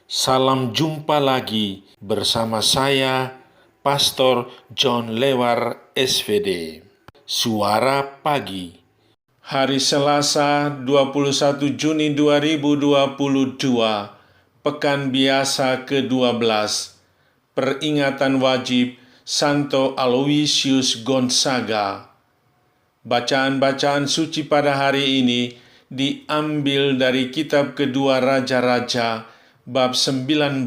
Salam jumpa lagi bersama saya, Pastor John Lewar SVD. Suara Pagi. Hari Selasa 21 Juni 2022, Pekan Biasa ke-12, Peringatan Wajib Santo Aloysius Gonzaga. Bacaan-bacaan suci pada hari ini diambil dari kitab kedua Raja-Raja, bab 19,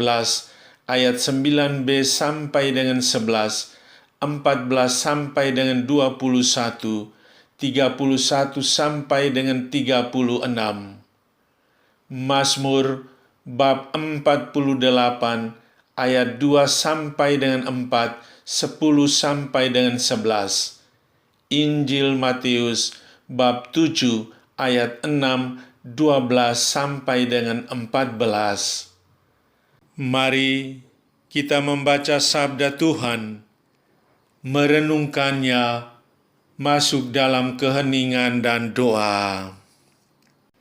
ayat 9b sampai dengan 11, 14 sampai dengan 21, 31 sampai dengan 36. Mazmur bab 48, ayat 2 sampai dengan 4, 10 sampai dengan 11. Injil Matius bab 7 ayat 6, 12 sampai dengan 14. Mari kita membaca sabda Tuhan, merenungkannya, masuk dalam keheningan dan doa.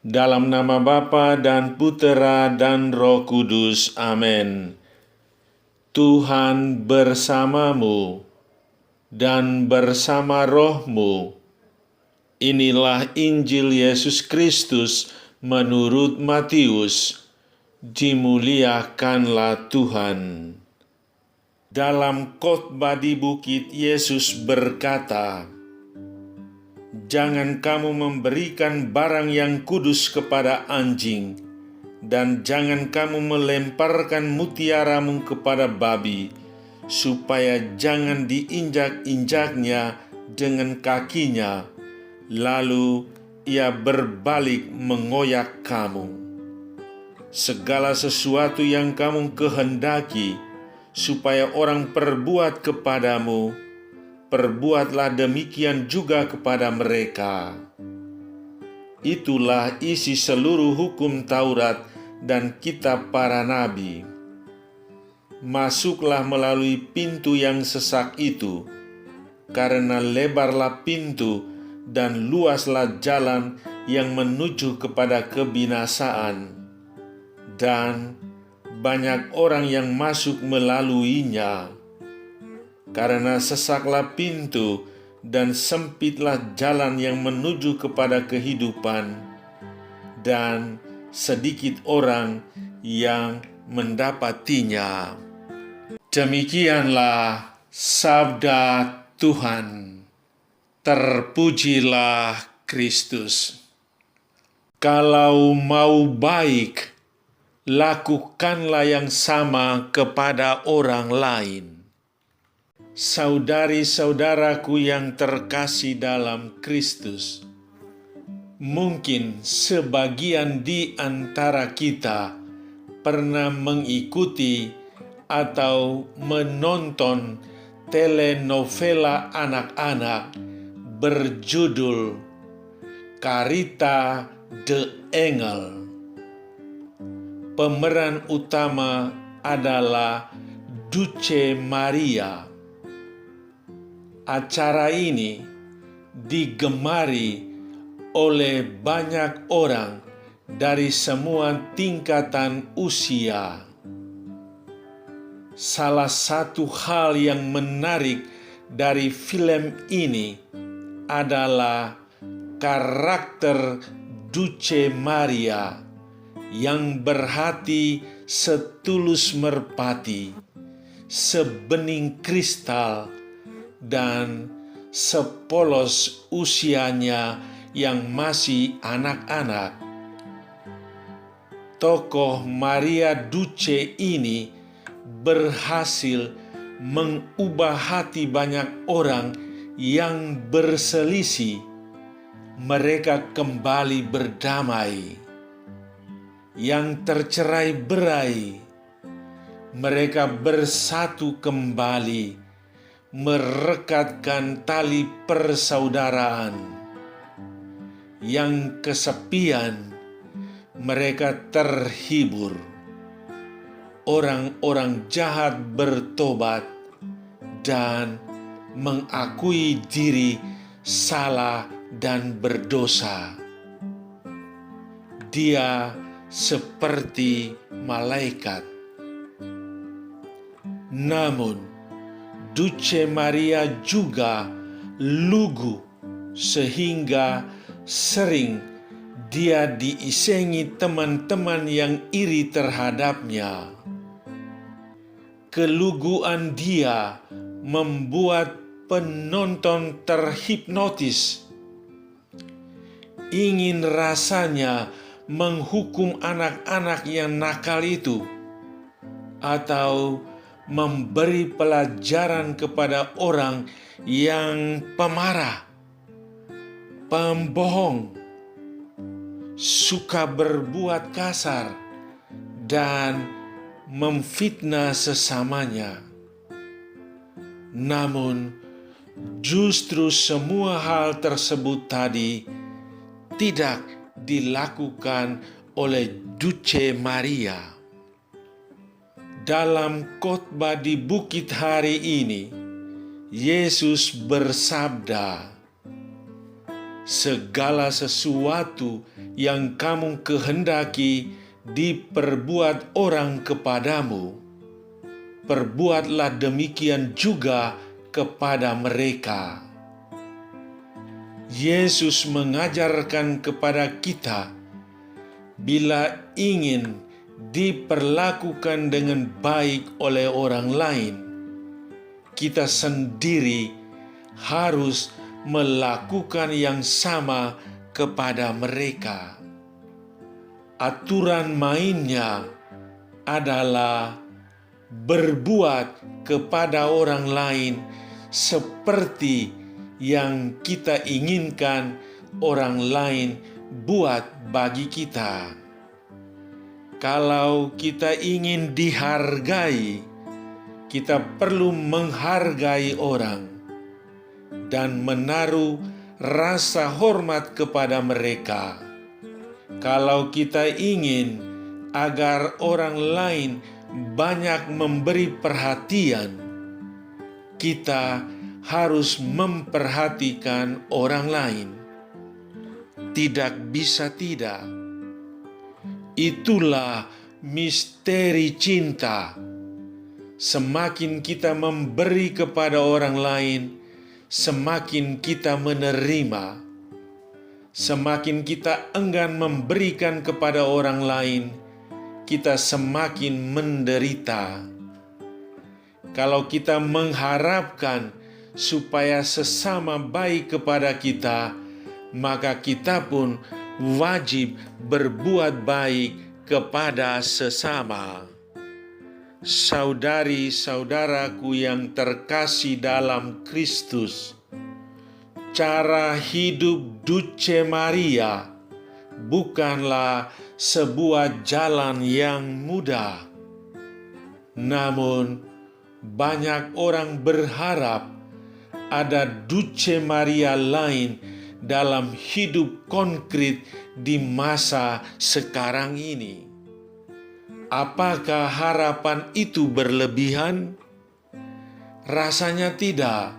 Dalam nama Bapa dan Putera dan Roh Kudus, amin. Tuhan bersamamu dan bersama rohmu. Inilah Injil Yesus Kristus menurut Matius. Dimuliakanlah Tuhan. Dalam khotbah di bukit, Yesus berkata, "Jangan kamu memberikan barang yang kudus kepada anjing, dan jangan kamu melemparkan mutiaramu kepada babi, supaya jangan diinjak-injaknya dengan kakinya, lalu ia berbalik mengoyak kamu. Segala sesuatu yang kamu kehendaki supaya orang perbuat kepadamu, perbuatlah demikian juga kepada mereka." Itulah isi seluruh hukum Taurat dan kitab para nabi. Masuklah melalui pintu yang sesak itu, karena lebarlah pintu dan luaslah jalan yang menuju kepada kebinasaan, dan banyak orang yang masuk melaluinya. Karena sesaklah pintu dan sempitlah jalan yang menuju kepada kehidupan, dan sedikit orang yang mendapatinya. Demikianlah sabda Tuhan. Terpujilah Kristus. Kalau mau baik, lakukanlah yang sama kepada orang lain. Saudari-saudaraku yang terkasih dalam Kristus, mungkin sebagian di antara kita pernah mengikuti atau menonton telenovela anak-anak berjudul Carita de Engel. Pemeran utama adalah Dulce Maria. Acara ini digemari oleh banyak orang dari semua tingkatan usia. Salah satu hal yang menarik dari film ini adalah karakter Dulce Maria yang berhati setulus merpati, sebening kristal, dan sepolos usianya yang masih anak-anak. Tokoh Maria Dulce ini berhasil mengubah hati banyak orang yang berselisih. Mereka kembali berdamai. Yang tercerai-berai, mereka bersatu kembali, merekatkan tali persaudaraan. Yang kesepian, mereka terhibur. Orang-orang jahat bertobat dan mengakui diri salah dan berdosa. Dia seperti malaikat. Namun, Duce Maria juga lugu sehingga sering dia diisengi teman-teman yang iri terhadapnya. Keluguan dia membuat penonton terhipnotis. Ingin rasanya menghukum anak-anak yang nakal itu, atau memberi pelajaran kepada orang yang pemarah, pembohong, suka berbuat kasar, dan memfitnah sesamanya. Namun, justru semua hal tersebut tadi tidak dilakukan oleh Duce Maria. Dalam khotbah di bukit hari ini, Yesus bersabda, "Segala sesuatu yang kamu kehendaki diperbuat orang kepadamu, perbuatlah demikian juga kepada mereka." Yesus mengajarkan kepada kita, bila ingin diperlakukan dengan baik oleh orang lain, kita sendiri harus melakukan yang sama kepada mereka. Aturan mainnya adalah berbuat kepada orang lain seperti yang kita inginkan orang lain buat bagi kita. Kalau kita ingin dihargai, kita perlu menghargai orang dan menaruh rasa hormat kepada mereka. Kalau kita ingin agar orang lain banyak memberi perhatian, kita harus memperhatikan orang lain. Tidak bisa tidak. Itulah misteri cinta. Semakin kita memberi kepada orang lain, semakin kita menerima. Semakin kita enggan memberikan kepada orang lain, kita semakin menderita. Kalau kita mengharapkan supaya sesama baik kepada kita, maka kita pun wajib berbuat baik kepada sesama. Saudari-saudaraku yang terkasih dalam Kristus, cara hidup Duce Maria bukanlah sebuah jalan yang mudah. Namun, banyak orang berharap ada Duce Maria lain dalam hidup konkret di masa sekarang ini. Apakah harapan itu berlebihan? Rasanya tidak,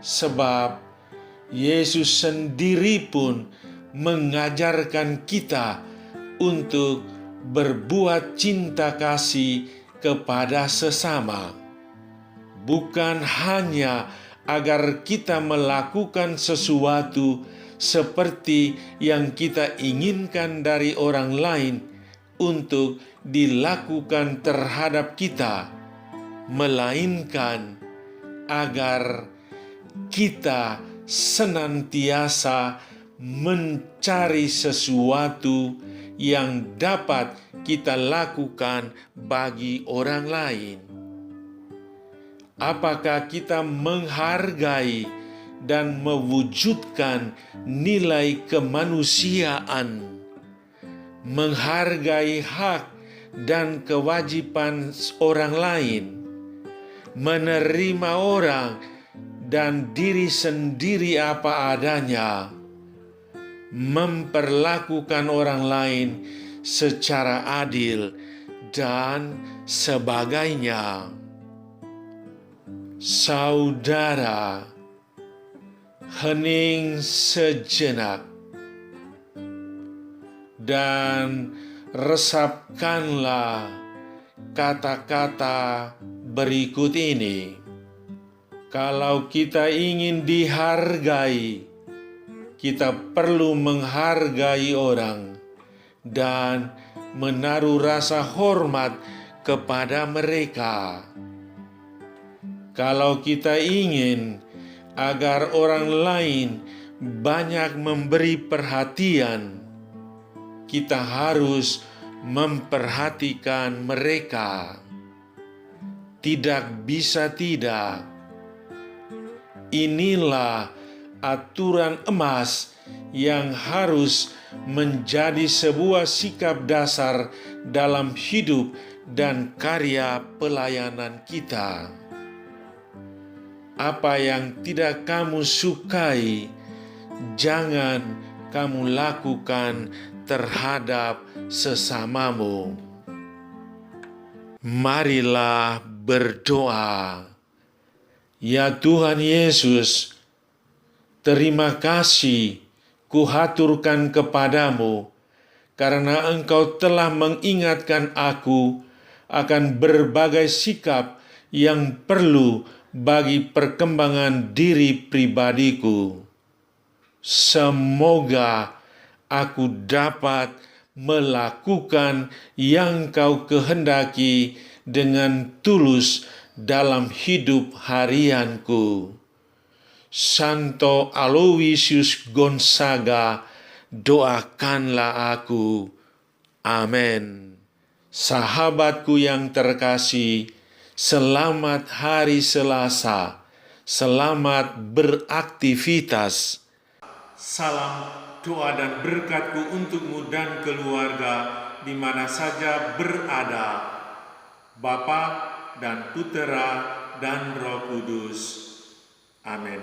sebab Yesus sendiri pun mengajarkan kita untuk berbuat cinta kasih kepada sesama, bukan hanya agar kita melakukan sesuatu seperti yang kita inginkan dari orang lain untuk dilakukan terhadap kita, melainkan agar kita senantiasa mencari sesuatu yang dapat kita lakukan bagi orang lain. Apakah kita menghargai dan mewujudkan nilai kemanusiaan, menghargai hak dan kewajiban orang lain, menerima orang dan diri sendiri apa adanya, memperlakukan orang lain secara adil, dan sebagainya. Saudara, hening sejenak dan resapkanlah kata-kata berikut ini. Kalau kita ingin dihargai, kita perlu menghargai orang dan menaruh rasa hormat kepada mereka. Kalau kita ingin agar orang lain banyak memberi perhatian, kita harus memperhatikan mereka. Tidak bisa tidak. Inilah aturan emas yang harus menjadi sebuah sikap dasar dalam hidup dan karya pelayanan kita. Apa yang tidak kamu sukai, jangan kamu lakukan terhadap sesamamu. Marilah berdoa. Ya Tuhan Yesus, terima kasih kuhaturkan kepadamu karena Engkau telah mengingatkan aku akan berbagai sikap yang perlu bagi perkembangan diri pribadiku. Semoga aku dapat melakukan yang Kau kehendaki dengan tulus dalam hidup harianku. Santo Aloysius Gonzaga, doakanlah aku. Amin. Sahabatku yang terkasih, selamat hari Selasa. Selamat beraktivitas. Salam doa dan berkatku untukmu dan keluarga di mana saja berada. Bapa dan Putera dan Roh Kudus. Amin.